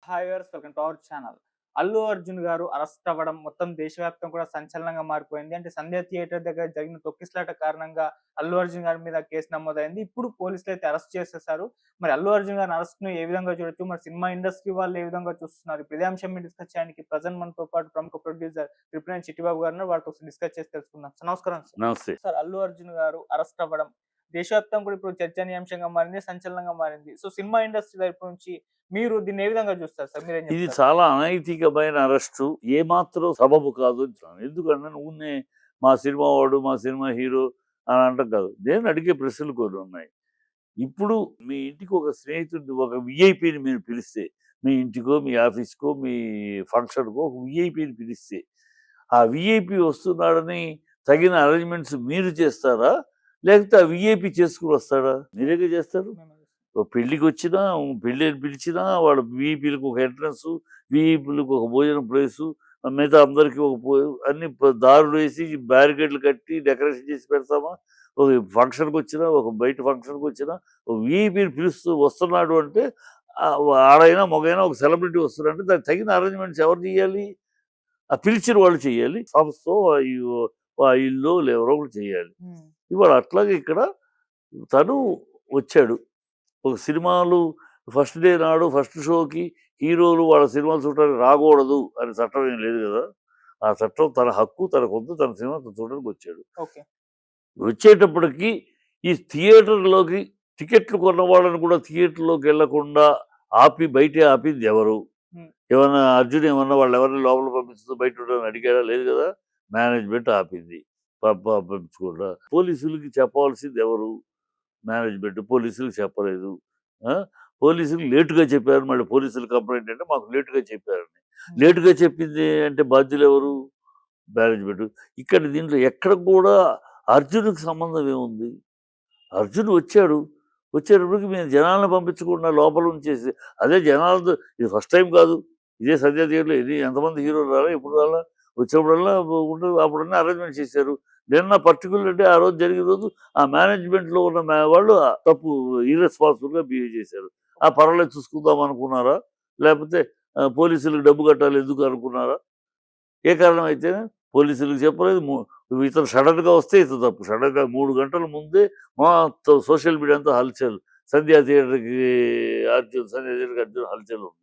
Hi viewers, welcome to our channel. Allu Arjun గారు arrest అవ్వడం మొత్తం దేశవ్యాప్తం కూడా సంచలనంగా మారిపోయింది. అంటే సంధ్య థియేటర్ దగ్గర జరిగిన తొక్కిసలాట కారణంగా అల్లు అర్జున్ గారి మీద కేసు నమోదైంది. ఇప్పుడు పోలీసులు అయితే అరెస్ట్ చేసేసారు. మరి అల్లు అర్జున్ గారిని అరెస్ట్‌ని ఏ విధంగా చూడొచ్చు? మరి సినిమా ఇండస్ట్రీ వాళ్ళు ఏ విధంగా చూస్తున్నారు? ఇప్పుడు ఇదే అంశం మీద డిస్కస్ చేయడానికి ప్రెజెంట్ మనతో పాటు ప్రముఖ ప్రొడ్యూసర్ త్రిపురనేని చిట్టిబాబు గారు ఉన్నారు. వారితో ఒకసారి డిస్కస్ చేసి తెలుసుకుందాం. సార్ నమస్కారం సార్. నమస్తే. సార్, అల్లు అర్జున్ గారు అరెస్ట్ అవ్వడం దేశవ్యాప్తం కూడా ఇప్పుడు చర్చనీయాంశంగా మారింది, సంచలనంగా మారింది. సో సినిమా ఇండస్ట్రీ వైపు నుంచి మీరు దీన్ని ఏ విధంగా చూస్తారు సార్? మీరేం ఇది చెప్తారు? చాలా అనైతికమైన అరెస్టు. ఏమాత్రం సబబు కాదు. ఎందుకంటే ఊరినే మా సినిమా వాడు, మా సినిమా హీరో అని అంటాం కాదు. నేను అడిగే ప్రశ్నలు కొన్ని ఉన్నాయి. ఇప్పుడు మీ ఇంటికి ఒక స్నేహితుడిని, ఒక వీఐపీని మీరు పిలిస్తే, మీ ఇంటికో, మీ ఆఫీస్‌కో, మీ ఫంక్షన్‌కో ఒక వీఐపీని పిలిస్తే, ఆ వీఐపీ వస్తున్నాడని తగిన అరేంజ్‌మెంట్స్ మీరు చేస్తారా? లేకపోతే ఆ వీఐపీ చేసుకొని వస్తాడా? మీరేగా చేస్తారు. ఓ పెళ్ళికొచ్చినా, పెళ్ళిని పిలిచినా వాళ్ళ వీఐపీలకు ఒక ఎంట్రన్సు, వీఐపీలకు ఒక భోజనం ప్లేసు, మిగతా అందరికీ ఒక అన్ని దారులేసి, బ్యారికేడ్లు కట్టి, డెకరేషన్ చేసి పెడతామా? ఒక ఫంక్షన్‌కొచ్చినా, ఒక బయట ఫంక్షన్‌కొచ్చినా, ఒక వీఐపీని పిలుస్తూ వస్తున్నాడు అంటే ఆడైనా, మగైనా ఒక సెలబ్రిటీ వస్తున్నాడంటే దానికి తగిన అరేంజ్‌మెంట్స్ ఎవరు చేయాలి? ఆ పిలిచిన వాళ్ళు చేయాలి. సంస్థో, ఆ ఇల్లో ఎవరో ఒకరు చేయాలి. ఇవాళ అట్లాగే ఇక్కడ తను వచ్చాడు. ఒక సినిమాలు ఫస్ట్ డే నాడు ఫస్ట్ షోకి హీరోలు వాళ్ళ సినిమాలు చూడడానికి రాకూడదు అనే చట్టం ఏం లేదు కదా. ఆ చట్టం తన హక్కు తనకొద్దు, తన సినిమా తను చూడడానికి వచ్చాడు. ఓకే. వచ్చేటప్పటికి ఈ థియేటర్‌లోకి టికెట్లు కొన్న వాళ్ళని కూడా థియేటర్‌లోకి వెళ్ళకుండా ఆపి బయటే ఆపింది ఎవరు? హ్మ్. ఏమన్నా అర్జున్ ఏమన్నా వాళ్ళెవరిని లోపలికి పంపించొద్దు, బయట ఉండమని అడిగాడా? లేదు కదా. మేనేజ్‌మెంట్ ఆపింది. పంపించకుండా. పోలీసులకి చెప్పాల్సింది ఎవరు? మేనేజ్‌మెంట్. పోలీసులకి చెప్పలేదు. ఆ! పోలీసులు లేట్‌గా చెప్పారు. మళ్ళీ పోలీసులు కంప్లెయింట్ అంటే మాకు లేట్‌గా చెప్పారని. లేట్‌గా చెప్పింది అంటే బాధ్యులెవరు? మేనేజ్‌మెంట్. ఇక్కడ దీంట్లో ఎక్కడ కూడా అర్జున్‌కి సంబంధం ఏముంది? అర్జున్ వచ్చాడు. వచ్చేటప్పటికి మేము జనాలను పంపించకుండా లోపల ఉంచేసి, అదే జనాలతో ఇది ఫస్ట్ టైమ్ కాదు. ఇదే సంధ్య థియేటర్‌లో ఇది ఎంతమంది హీరోలు రాలా? ఎప్పుడు రాలా? వచ్చినప్పుడల్లా అప్పుడన్నీ అరేంజ్‌మెంట్ చేశారు. నిన్న పర్టిక్యులర్ డే ఆ రోజు జరిగిన రోజు ఆ మేనేజ్‌మెంట్‌లో ఉన్న వాళ్ళు తప్పు ఇర్రెస్పాన్సిబుల్‌గా బిహేవ్ చేశారు. పర్వాలేదు చూసుకుందాం అనుకున్నారా? లేకపోతే పోలీసులకు డబ్బు కట్టాలి ఎందుకు అనుకున్నారా? ఏ కారణం అయితే పోలీసులకు చెప్పలేదు. ఇతను సడెన్‌గా వస్తే ఇతను తప్పు. సడెన్‌గా 3 గంటల ముందే మొత్తం సోషల్ మీడియా అంతా హల్చల్. సంధ్యా థియేటర్‌కి సంధ్యా థియేటర్‌కి అర్జున్ హల్చల్ ఉంది.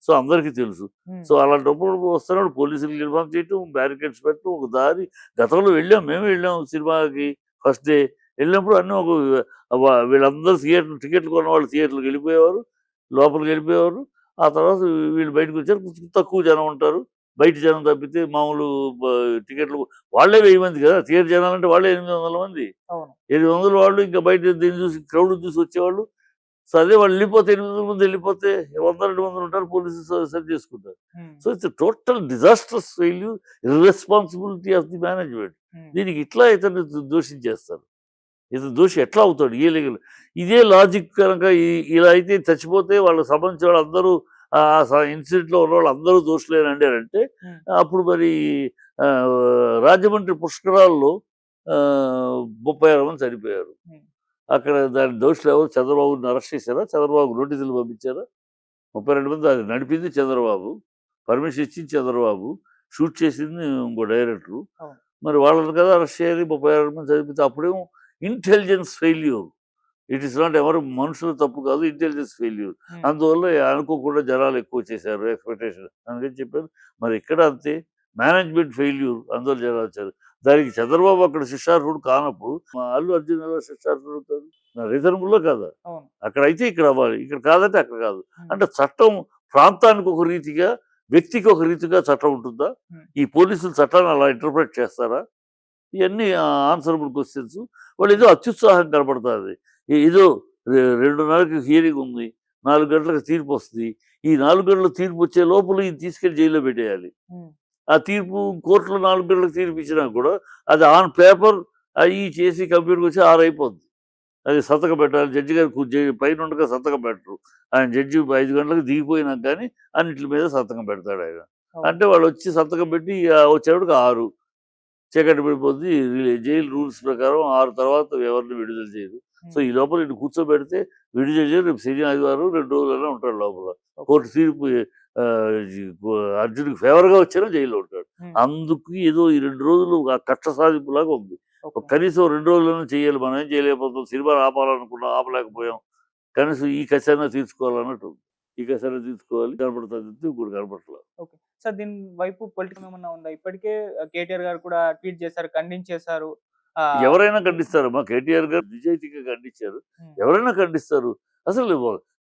సో, అందరికీ తెలుసు. సో, అలాంటప్పుడు వస్తున్నాడు పోలీసులకి ఇన్ఫార్మ్ చేయటం, బ్యారికేడ్స్ పెట్టడం, ఒక దారి. గతంలో వెళ్ళాం. మేము వెళ్ళాం సినిమాకి ఫస్ట్ డే. వెళ్ళినప్పుడు అన్నీ ఒక వీళ్ళందరూ టికెట్లు కొన్నవాళ్ళు థియేటర్‌కి వెళ్ళిపోయేవారు. లోపలికి వెళ్ళిపోయేవారు. ఆ తర్వాత వీళ్ళు బయటకొచ్చారు. కొంచెం తక్కువ జనం ఉంటారు. బయట జనం తప్పితే మామూలు బ టికెట్లు వాళ్ళే 1000 మంది కదా. థియేటర్ జనాలంటే వాళ్ళే 800 మంది. అవును. 800 వాళ్ళు ఇంకా బయట దీన్ని చూసి క్రౌడ్‌ని చూసి వచ్చేవాళ్ళు. సో, అదే వాళ్ళు వెళ్ళిపోతే 800 మంది వెళ్ళిపోతే 100, 200 ఉంటారు. పోలీసులు సరి చేసుకుంటారు. హ్మ్. So, it's total disastrous failure, irresponsibility of the management. హ్మ్. దీనికి ఇట్లా ఇతన్ని దూషించేస్తారు. ఇతను దోషి ఎట్లా అవుతాడు? ఇదే లాజిక్ కనుక ఇలా అయితే చచ్చిపోతే వాళ్ళకి సంబంధించిన వాళ్ళందరూ ఇన్సిడెంట్‌లో ఉన్నవాళ్ళందరూ దోషులేనండి అనంటే, హ్మ్. అప్పుడు మరి రాజమండ్రి పుష్కరాల్లో 36 మంది చనిపోయారు. హ్మ్. అక్కడ దాని దోషులు ఎవరు? చంద్రబాబుని అరెస్ట్ చేశారా? చంద్రబాబుకి నోటీసులు పంపించారా? 32 మంది అది నడిపింది చంద్రబాబు. పర్మిషన్ ఇచ్చింది చంద్రబాబు. షూట్ చేసింది ఇంకో డైరెక్టరు. అవును. మరి వాళ్ళని కదా అరెస్ట్ చేయాలి. 36 మంది చనిపోతే అప్పుడేమో intelligence failure. It is not ఎవరు మనుషుల తప్పు కాదు. Intelligence failure. హ్మ్. అందువల్ల అనుకోకుండా జనాలు ఎక్కువ చేశారు ఎక్స్‌పెక్టేషన్ అందుకని చెప్పారు. మరి ఇక్కడ అంతే మేనేజ్‌మెంట్ ఫెయిల్యూర్. అందువల్ల జనాలు వచ్చారు. దానికి చంద్రబాబు అక్కడ శిక్షార్హుడు కానప్పుడు మా అల్లు అర్జున్ ఎలా శిక్షార్హుడు అవుతాడు? రీజనబుల్లా కాదా? అవును. అక్కడైతే ఇక్కడ అవ్వాలి. ఇక్కడ కాదంటే అక్కడ కాదు. హ్మ్. అంటే చట్టం ప్రాంతానికి ఒక రీతిగా, వ్యక్తికి ఒక రీతిగా చట్టం ఉంటుందా? హ్మ్. ఈ పోలీసులు చట్టాన్ని అలా ఇంటర్‌ప్రెట్ చేస్తారా? ఇయన్నీ ఆన్సరబుల్ క్వెషన్స్. వాళ్ళేదో అత్యుత్సాహం కనపడతాది. ఏదో 2:30కి హియరింగ్ ఉంది. 4 గంటలకు తీర్పొస్తది. ఈ 4 గంటలకు తీర్పొచ్చే లోపల ఈయన్ని తీసుకెళ్ళి జైల్‌లో పెట్టేయాలి. హ్మ్. ఆ తీర్పు కోర్టులో 4 గంటలకు తీర్పిచ్చినా కూడా అది ఆన్ పేపర్ అయి చేసి కంప్యూటర్‌కొచ్చి 6 అయిపోద్ది. అది సంతకం పెట్టాలి. జడ్జి గారు పైనుండగా సంతకం పెట్టరు. ఆయన జడ్జి 5 గంటలకు దిగిపోయినాక గానీ అన్నిట్లి మీద సంతకం పెడతాడాయన. అవును. అంటే వాళ్ళొచ్చి సంతకం పెట్టి వచ్చేప్పటికి 6 చీకటి పడిపోద్ది. జైలు రూల్స్ ప్రకారం 6 తర్వాత ఎవరిని విడుదల చేయరు. సో, హ్మ్. ఈ లోపల ఈయన్ని కూర్చోబెడితే విడుదల చేయరు. రేపు శని, ఆదివారం 2 రోజులైనా ఉంటాడు లోపల. ఓకే. కోర్టు తీర్పు అర్జున్కి ఫేవర్గా వచ్చినా జైల్లో ఉంటాడు. హ్మ్. అందుకు ఏదో ఈ 2 రోజులు ఆ కక్ష సాధింపులాగా ఉంది. ఓకే. కనీసం 2 రోజులైనా చేయాలి. మనం ఏం చేయలేకపోతాం. సినిమాని ఆపాలనుకున్నాం, ఆపలేకపోయాం. కనీసం ఈ కసైనా తీర్చుకోవాలన్నట్టు ఉంది. ఈ కసైనా తీర్చుకోవాలి. కనపడుతుంది ఇంకోటి కనపడట్లేదు. ఓకే. సార్ దీని వైపు పొలిటికల్ ఏమన్నా ఉందా? ఇప్పటికే కేటీఆర్ గారు కూడా ట్వీట్ చేశారు, ఖండించేశారు. ఆహ్, ఎవరైనా ఖండిస్తారు. కేటీఆర్ గారు నిజాయితీగా ఖండించారు. హ్మ్. ఎవరైనా ఖండిస్తారు. అసలు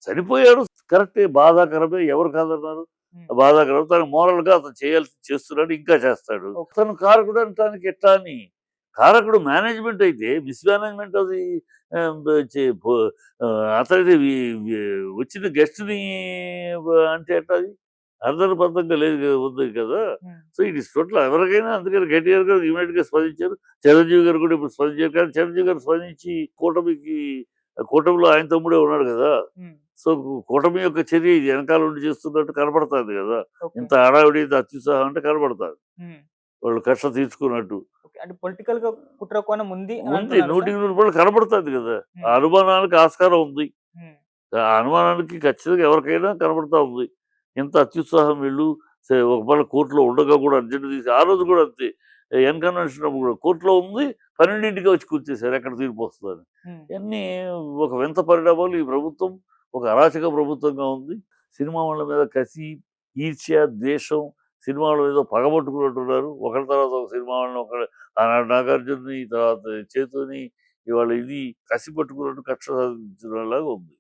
చనిపోయాడు కరెక్టే. బాధాకరమే. ఎవరు కాదన్నారు? హ్మ్. బాధాకరం. తను మోరల్‌గా అతను చేస్తున్నాడు. ఇంకా చేస్తాడు. ఓకే. తను కారకుడు అనటానికి ఎట్లా అని. కారకుడు మేనేజ్‌మెంట్ అయితే మిస్‌మేనేజ్‌మెంట్ అది ఆహ్, బ చే పో అతనిది వి వచ్చిన గెస్ట్‌ని అంటే ఎట్టా అది? అర్థం పర్థంగా లేదు ఉంది కదా! హ్మ్. సో, ఇట్ ఈస్ టోటల్ ఎవరికైనా అందుకని కేటీఆర్ గారు ఇమ్మీడియేట్‌గా స్పందించారు. చిరంజీవి గారు కూడా ఇప్పుడు స్పందించారు. కానీ చిరంజీవి గారు స్పందించి కూటమిలో ఆయన తమ్ముడే ఉన్నాడు కదా! హ్మ్. సో, కూటమి యొక్క చర్య ఇది వెనకాల ఉండి చేస్తున్నట్టు కనపడతాంది కదా! ఓకే. ఇంత హడావిడి, ఇంత అత్యుత్సాహం అంటే కనపడతాంది. హ్మ్. వాళ్ళు కక్ష తీర్చుకున్నట్టు. ఓకే. అంటే పొలిటికల్‌గా కుట్ర కోణం ఉంది అని ఉంది. అంటున్నారా సార్? 100కి 100 కనపడతాంది కదా! ఆ హ్మ్. అనుమానానికి ఆస్కారం ఉంది. హ్మ్. ఆ అనుమానానికి ఖచ్చితంగా ఎవరికైనా కనపడతా ఉంది. ఎంత అత్యుత్సాహం వీళ్ళు ఒకవేళ కోర్టులో ఉండగా కూడా అర్జెంట్ తీసి ఆ రోజు కూడా అంతే. కన్వెన్షన్ అప్పుడు కూడా కోర్టులో ఉంది. 12కి వచ్చి కూర్చేశారు. ఎక్కడ తీర్పు వస్తదని. హ్మ్. ఇయన్నీ ఒక వింత పరిణామాలు. ఈ ప్రభుత్వం ఒక అరాచక ప్రభుత్వంగా ఉంది. సినిమా వాళ్ళ మీద కసి, ఈర్ష్య, ద్వేషం, సినిమా వాళ్ళ మీద పగబట్టుకున్నట్టున్నారు. ఒకరి తర్వాత ఒక సినిమా వాళ్ళని ఆనాడు 'నాగార్జునని' తర్వాత 'చేతుని' ఇవాళ ఇది కసి పట్టుకున్నట్టు కక్ష సాధించడంలాగా ఉంది.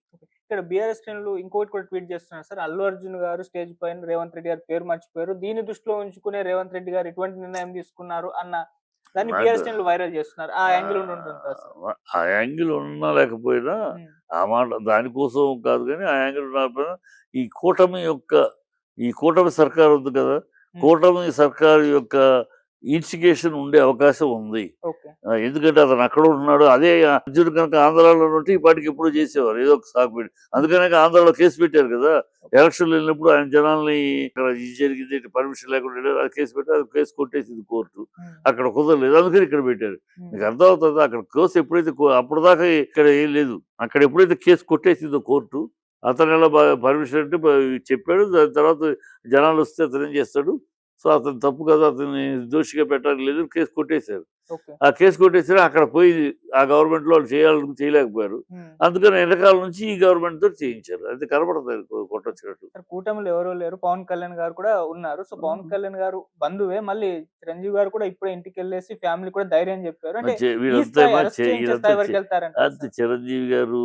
ఇక్కడ బీఆర్ఎస్ శ్రేణులు ఇంకోటి కూడా ట్వీట్ చేస్తున్నారు సార్. అల్లు అర్జున్ గారు స్టేజ్ పైన రేవంత్ రెడ్డి గారి పేరు మర్చిపోయారు. దీన్ని దృష్టిలో ఉంచుకునే రేవంత్ రెడ్డి గారు ఇటువంటి నిర్ణయం తీసుకున్నారు అన్న దాన్ని నాకు బీఆర్ఎస్ శ్రేణులు వైరల్ చేస్తున్నారు. ఆ యాంగిల్ ఉండుంటుందా సార్? ఆ యాంగిల్ ఉన్నా లేకపోయినా హ్మ్. ఆ మాట దానికోసం కాదు గానీ, ఆ యాంగిల్ రాకపోయినా ఈ కూటమి యొక్క ఈ కూటమి సర్కార్ ఉంది కదా! హ్మ్. కూటమి సర్కారు యొక్క ఇన్‌స్టిగేషన్ ఉండే అవకాశం ఉంది. ఓకే. ఎందుకంటే అతను అక్కడ ఉంటున్నాడు. అదే అర్జున్ గనక ఆంధ్రాలో ఉంటే ఈ పాటికి ఎప్పుడో చేసేవారు. ఏదో ఒక సాకు పెట్టి. అందుకనే ఆంధ్రాలో కేస్ పెట్టారు కదా! ఎలక్షన్‌లో వెళ్ళినప్పుడు ఆయన జనాల్ని ఇక్కడ ఇది జరిగింది పర్మిషన్ లేకుండా వెళ్ళారు. అది కేస్ పెట్టి అది కేస్ కొట్టేసింది కోర్టు. హ్మ్. అక్కడ కుదరలేదు. అందుకని ఇక్కడ పెట్టారు. హ్మ్. మీకు అర్థమవుతుందా? అక్కడ కేస్ ఎప్పుడైతే అప్పటిదాకా ఇక్కడ ఏం లేదు. అక్కడ ఎప్పుడైతే కేస్ కొట్టేసిందో కోర్టు, అతను ఎలా పర్మిషన్ అంటే చెప్పాడు. దాని తర్వాత జనాలొస్తే అతనేం చేస్తాడు? సో, అతను తప్పు కదా! అతన్ని దోషిగా పెట్టడానికి లేదు. కేస్ కొట్టేశారు. ఓకే. ఆ కేస్ కొట్టేసారు. అక్కడ పోయి ఆ గవర్నమెంట్‌లో వాళ్ళు చేయలేకపోయారు. హ్మ్. అందుకని ఎనకాల నుంచి ఈ గవర్నమెంట్‌తోటి చేయించారు. అది కనపడతది కొట్టొచ్చినట్టు. సార్ కూటమిలో ఎవరు లేరు. పవన్ కళ్యాణ్ గారు కూడా ఉన్నారు. సో, పవన్ కళ్యాణ్ గారు బంధువే. మళ్ళీ చిరంజీవి గారు కూడా ఇప్పుడే ఇంటికెళ్ళేసి ఫ్యామిలీ కూడా ధైర్యం చెప్పారు. అంటే ఈ వీళ్ళంతా స్థాయి ఏమో అరెస్ట్ చేయించే ఈళ్ళంతా స్థాయి వరకెళ్తారంటారా అంతే సార్? చిరంజీవి గారు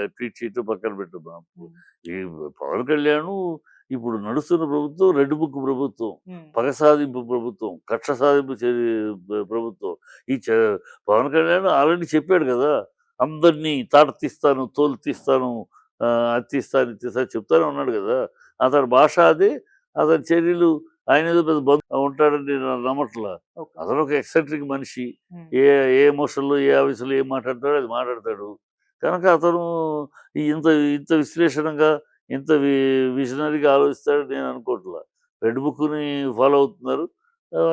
ట్వీట్ చేయటం పక్కన పెట్టు బాబు. హ్మ్. ఈ పవన్ కళ్యాణ్ ఇప్పుడు నడుస్తున్న ప్రభుత్వం రెడ్ బుక్ ప్రభుత్వం. హ్మ్. పగ సాధింపు ప్రభుత్వం. కక్ష సాధింపు ప్రభుత్వం. ఈ చ పవన్ కళ్యాణ్ ఆల్రెడీ చెప్పాడు కదా! అందరిని తాట తీస్తాను, తోలు తీస్తాను, అది తీస్తాను, ఇది తీస్తాను చెప్తానే ఉన్నాడు కదా! అతని భాష అదే. అతని చర్యలు ఆయనేదో పెద్ద ఉంటాడని నేను నమ్మట్లా. ఓకే. అతను ఒక ఎక్సెంట్రిక్ మనిషి. హ్మ్. ఏ ఏ ఎమోషన్‌లో, ఏ ఆవేశంలో ఏం మాట్లాడతాడో అది మాట్లాడతాడు. కనుక అతను ఇంత ఇంత విశ్లేషణగా, ఇంత విజనరీగా ఆలోచిస్తాడని నేను అనుకోవట్లా. రెడ్ బుక్‌ని ఫాలో అవుతున్నారు.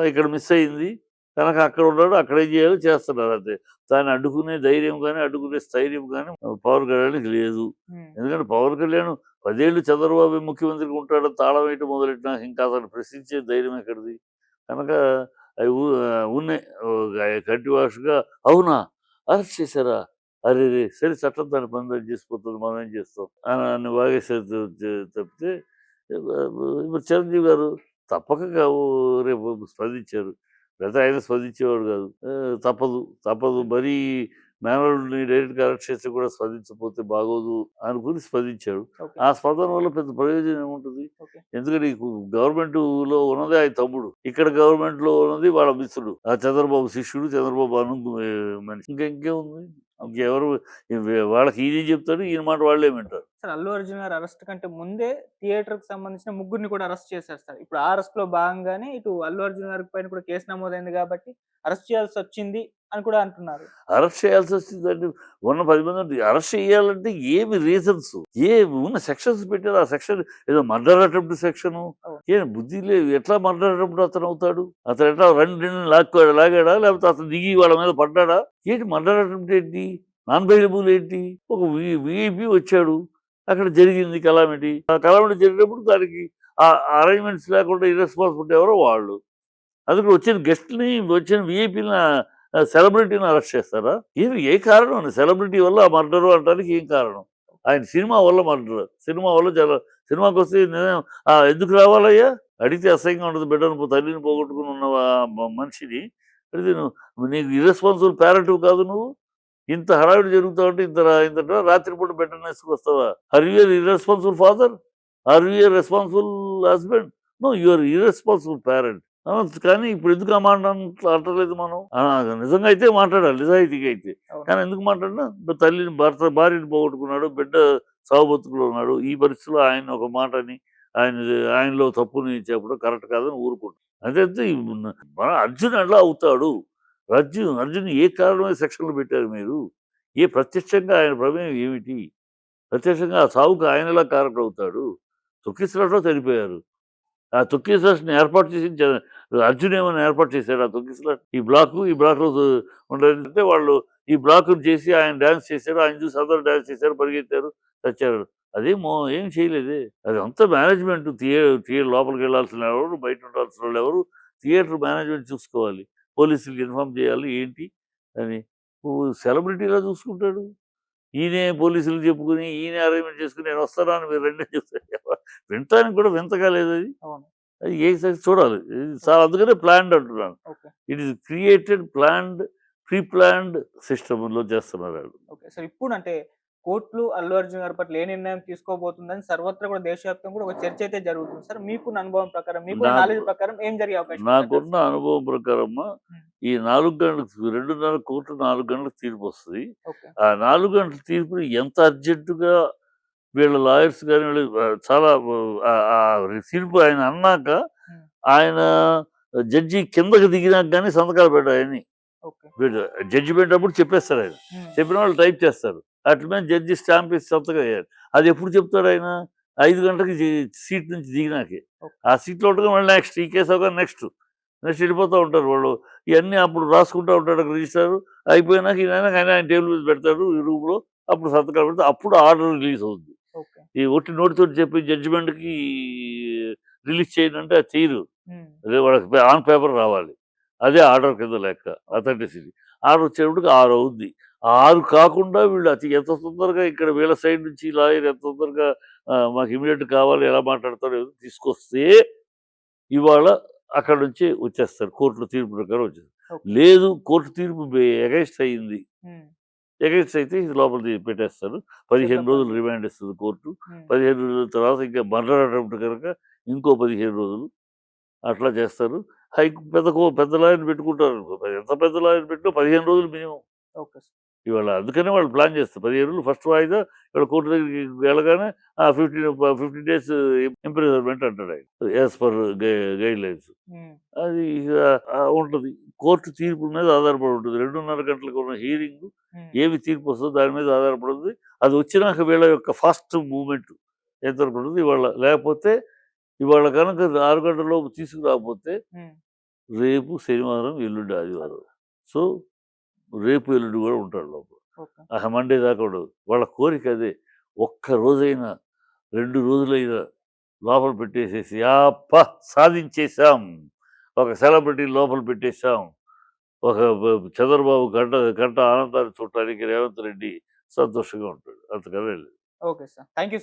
ఇక్కడ మిస్ అయింది. కనుక అక్కడ ఉన్నాడు. అక్కడ ఏం చేయాలో చేస్తున్నారు అంతే. దాన్ని అడ్డుకునే ధైర్యం గాని, అడ్డుకునే స్థైర్యం గాని పవన్ కళ్యాణ్‌కి లేదు. హ్మ్. ఎందుకంటే పవన్ కళ్యాణ్ 10 ఏళ్ళు చంద్రబాబు ముఖ్యమంత్రిగా ఉంటాడని తాళం వేయటం మొదలెట్టినాక ఇంకా అతను ప్రశ్నించే ధైర్యం ఎక్కడిది? కనుక అవి ఉన్నాయి. కంటి వాష్‌గా అవునా! అరెస్ట్ చేశారా? అరెరే! సరే చట్టం దాని పని అది చేసిపోతుంది. మనం ఏం చేస్తాం అని వాగేసారు తప్పితే ఇప్పుడు చిరంజీవి గారు తప్పక రేపు స్పందించారు. లేతే ఆయన స్పందించేవాడు కాదు. తప్పదు. తప్పదు. మరీ మేనల్లుడిని డైరెక్ట్‌గా అరెస్ట్ చేస్తే కూడా స్పందించకపోతే బాగోదు అనుకుని స్పందించాడు. ఓకే. ఆ స్పందన వల్ల పెద్ద ప్రయోజనం ఏముంటది? ఓకే. ఎందుకంటే గవర్నమెంట్‌లో ఉన్నదే ఆయన తమ్ముడు. ఇక్కడ గవర్నమెంట్‌లో ఉన్నది వాళ్ళ మిత్రుడు. ఆ చంద్రబాబు శిష్యుడు, చంద్రబాబు మనిషి. ఇంకేముంది? ఓకే. ఇంకెవరు వాళ్ళకి ఈయన చెప్తాడు. ఈయన మాట వాళ్ళే వింటారు. సార్ 'అల్లు అర్జున్' గారి అరెస్ట్ కంటే ముందే థియేటర్‌కి సంబంధించిన ముగ్గురిని కూడా అరెస్ట్ చేశారు సార్. ఇప్పుడు ఆ అరెస్ట్‌లో భాగంగానే ఇటు 'అల్లు అర్జున్' గారి పైన కూడా కేసు నమోదైంది కాబట్టి అరెస్ట్ చేయాల్సొచ్చింది అని కూడా అంటున్నారు. అరెస్ట్ చేయాల్సొచ్చిందంటే ఉన్న 10 మంది అరెస్ట్ చేయాలంటే ఏమి రీజన్స్? ఉన్న సెక్షన్స్ పెట్టారు. ఆ సెక్షన్ ఏదో మర్డర్ అటెంప్ట్ సెక్షను. అవును. ఏం బుద్ధి లేదు. ఎట్లా మర్డర్ అటెంప్ట్ అతనవుతాడు? అతను ఎట్లా రెండు లాగాడా? లేకపోతే అతను దిగి వాళ్ళ మీద పడ్డాడా? ఏంటి మర్డర్ అటెంప్ట్ ఏంటి? నాన్ బెయిలబుల్ ఏంటి? ఒక వీఐపీ వచ్చాడు. అక్కడ జరిగింది కలామిటీ. ఆ కలామిటీ జరిగినప్పుడు దానికి ఆ అరేంజ్‌మెంట్స్ లేకుండా ఇర్రెస్పాన్సిబిలిటీ ఎవరో వాళ్ళు. అందుకు వచ్చిన గెస్ట్‌ని, వచ్చిన వీఐపీ‌లని సెలబ్రిటీని అరెస్ట్ చేస్తారా? ఏ కారణం అండి? సెలబ్రిటీ వల్ల మర్డరు అనటానికి ఏం కారణం? ఆయన సినిమా వల్ల మర్డర్. సినిమా వల్ల సినిమాకొస్తే ఎందుకు రావాలయ్యా? అడిగితే అసహ్యంగా ఉండదు. బిడ్డను తల్లిని పోగొట్టుకొని ఉన్న మనిషిని అడిగితే నీకు ఇర్రెస్పాన్సిబుల్ పేరెంట్‌వి కాదు నువ్వు. ఇంత హడావిడి జరుగుతా ఉంటే ఇంత రాత్రిపూట బిడ్డని వేసుకొస్తావా? Are you a irresponsible father? Are you a responsible husband? No, you are irresponsible parent. అనొచ్చు కానీ ఇప్పుడు ఎందుకు ఆ మాట అంటలేదు మనం? నిజంగా అయితే మాట్లాడాలి, నిజాయితీగా అయితే. అవును. కానీ ఎందుకు మాట్లాడినా తల్లిని భార్యని పోగొట్టుకున్నాడు, బిడ్డ సావు బతుకులో ఉన్నాడు. ఈ పరిస్థితిలో ఆయన ఒక మాటని ఆయన ఆయనలో తప్పుని చెప్పడం కరెక్ట్ కాదని ఊరుకుంటాం. అదైతే మన అర్జున్ ఎలా అవుతాడు? అర్జున్ ఏ కారణమైన సెక్షన్‌లో పెట్టారు మీరు? ప్రత్యక్షంగా ఆయన ప్రమేయం ఏమిటి? ప్రత్యక్షంగా ఆ సావుకి ఆయన ఎలా కారకుడవుతాడు? తొక్కిసలాటలో చనిపోయారు. ఆ తొక్కిసలాటని ఏర్పాటు చేసింది అర్జున్ ఏమైనా ఏర్పాటు చేసాడా ఆ తొక్కిసలాట? ఈ బ్లాక్‌లో ఉండాలంటే వాళ్ళు ఈ బ్లాక్‌ని చేసి ఆయన డాన్స్ చేసారు. ఆయన చూసి అందరూ డాన్స్ చేసారు, పరిగెత్తారు, చచ్చారు. ఏం చేయలేదే. అదంతా మేనేజ్‌మెంట్. లోపలికెళ్ళాల్సిన ఎవరు? బయట ఉండాల్సినోళ్ళెవరు? థియేటర్ మేనేజ్‌మెంట్ చూసుకోవాలి. పోలీసులకి ఇన్ఫార్మ్ చేయాలి. ఏంటి అని. సెలబ్రిటీలా చూసుకుంటాడు. ఈయనే పోలీసులకు చెప్పుకొని, ఈయనే అరేంజ్‌మెంట్ చేసుకొని నేనొస్తాను అని మీరు రండి అని చెప్తే వినటానికి కూడా వింతగా లేదది. అవును. అది చూడాలి. అందుకనే ప్లాన్డ్ అంటున్నాను. Okay. It is created, pre planned సిస్టమ్‌లో చేస్తున్నారాళ్ళు. ఓకే. సో ఇప్పుడంటే కోర్టులు అల్లు అర్జున్ గారి పట్ల ఏ నిర్ణయం తీసుకోబోతుందని సర్వత్రా కూడా దేశవ్యాప్తంగా కూడా ఒక చర్చ అయితే జరుగుతుంది సార్. మీకున్న అనుభవం ప్రకారం, మీకున్న నాకు నాలెడ్జ్ ప్రకారం ఏం జరిగే అవకాశం ఉందంటారు నాకున్న సార్? అనుభవం ప్రకారము హ్మ్. ఈ 4 గంటలకు 2:30 కోర్టు 4 గంటలకు తీర్పొస్తది. ఓకే. ఆ 4 గంటల తీర్పుని ఎంత అర్జెంట్‌గా వీళ్ళ లాయర్స్ గాని వీళ్ళు చాలా తీర్పు ఆయన అన్నాక హ్మ్. ఆయన జడ్జి కిందకి దిగినాక గాని సంతకాలు పెట్టాయని. ఓకే. వీడు జడ్జిమెంట్ అప్పుడు చెప్పేస్తారు ఆయన. హ్మ్. చెప్పిన వాళ్ళు టైప్ చేస్తారు. అటు మీద జడ్జి స్టాంప్ వేసి సంతకం ఎయ్యాలి. అది ఎప్పుడు చెప్తాడు ఆయన? 5 గంటలకి సీట్ నుంచి దిగినాకే. ఓకే. ఆ సీట్‌లో ఉండగా మళ్ళీ నెక్స్ట్ ఈ కేసు అవ్వగానే నెక్స్ట్ వెళ్ళిపోతా ఉంటారు వాళ్ళు. ఇయన్నీ అప్పుడు రాసుకుంటా ఉంటాడు అక్కడ రిజిస్ట్రారు. అయిపోయినాక ఆయన టేబుల్ మీద పెడతాడు ఈ రూమ్‌లో. అప్పుడు సంతకాలు పెడితే అప్పుడు ఆర్డర్ రిలీజ్ అవుద్ది. ఓకే. ఈ ఒట్టి నోటితోటి చెప్పి జడ్జిమెంట్‌కి రిలీజ్ చేయండంటే అది చెయ్యరు. హ్మ్. అదే వాళ్ళకి ఆన్ పేపర్ రావాలి. అదే ఆర్డర్ కింద లెక్క. అథెంటిసిటీ. ఆర్డర్ వచ్చేటప్పటికి 6 అవుద్ది. 6 కాకుండా వీళ్ళు ఎంత తొందరగా ఇక్కడ వీళ్ళ సైడ్ నుంచి లాయర్ ఎంత తొందరగా మాకు ఇమ్మీడియేట్ కావాలి, ఎలా మాట్లాడతారో ఏదో తీసుకొస్తే ఇవాళ అక్కడి నుంచి వచ్చేస్తారు. కోర్టులో తీర్పు ప్రకారం వచ్చేస్తారు. ఓకే. లేదు కోర్టు తీర్పు ఎగైన్స్ట్ అయింది. హ్మ్. ఎగైన్స్ట్ అయితే ఇది లోపల పెట్టేస్తారు. 15 రోజులు చెప్పండి. రిమాండ్ ఇస్తది కోర్టు. హ్మ్. 15 రోజుల తర్వాత ఇంకా మర్డర్ అటెంప్ట్ కనుక ఇంకో 15 రోజులు అట్లా చేస్తారు. పెద్ద లాయర్‌ని పెట్టుకుంటారనుకో. ఎంత పెద్ద లాయర్‌ని పెట్టినా 15 రోజులు మినిమమ్. Okay sir. ఇవాళ అందుకనే వాళ్ళు ప్లాన్ చేస్తారు. 15 రోజులు ఫస్ట్ వాయిదా ఇవాళ కోర్ట్ దగ్గరికి వెళ్ళగానే 15 డేస్ ఇంప్రిజన్మెంట్ అంటాడాయన. As per guidelines. హ్మ్. అది ఉంటది. కోర్టు తీర్పు మీద ఆధారపడి ఉంటుంది. 2:30 గంటలకు ఉన్న హియరింగ్ హ్మ్. ఏమి తీర్పు వస్తుందో దాని మీద ఆధారపడి ఉంది. అది వచ్చినాక వీళ్ళ యొక్క ఫాస్ట్ మూవ్‌మెంట్ ఎంతవరకు ఉంటుంది లేకపోతే ఇవాళ గనక 6 గంటల లోపు తీసుకురాకపోతే హ్మ్. రేపు శనివారం, ఎల్లుండి ఆదివారం. సో, రేపు, ఎల్లుండి గూడా ఉంటాడు లోపల. ఓకే. మండే దాకా ఉండదు. వాళ్ళ కోరిక అదే. ఒక్క రోజైనా, 2 రోజులైనా లోపల పెట్టేసేసి సాధించేసాం. ఒక సెలబ్రిటీని లోపల పెట్టేసాం. ఒక చంద్రబాబు కంట ఆనందాన్ని చూడటానికి రేవంత్ రెడ్డి సంతోషంగా ఉంటాడు. అంతకన్నా లేదు. Okay sir. Thank you so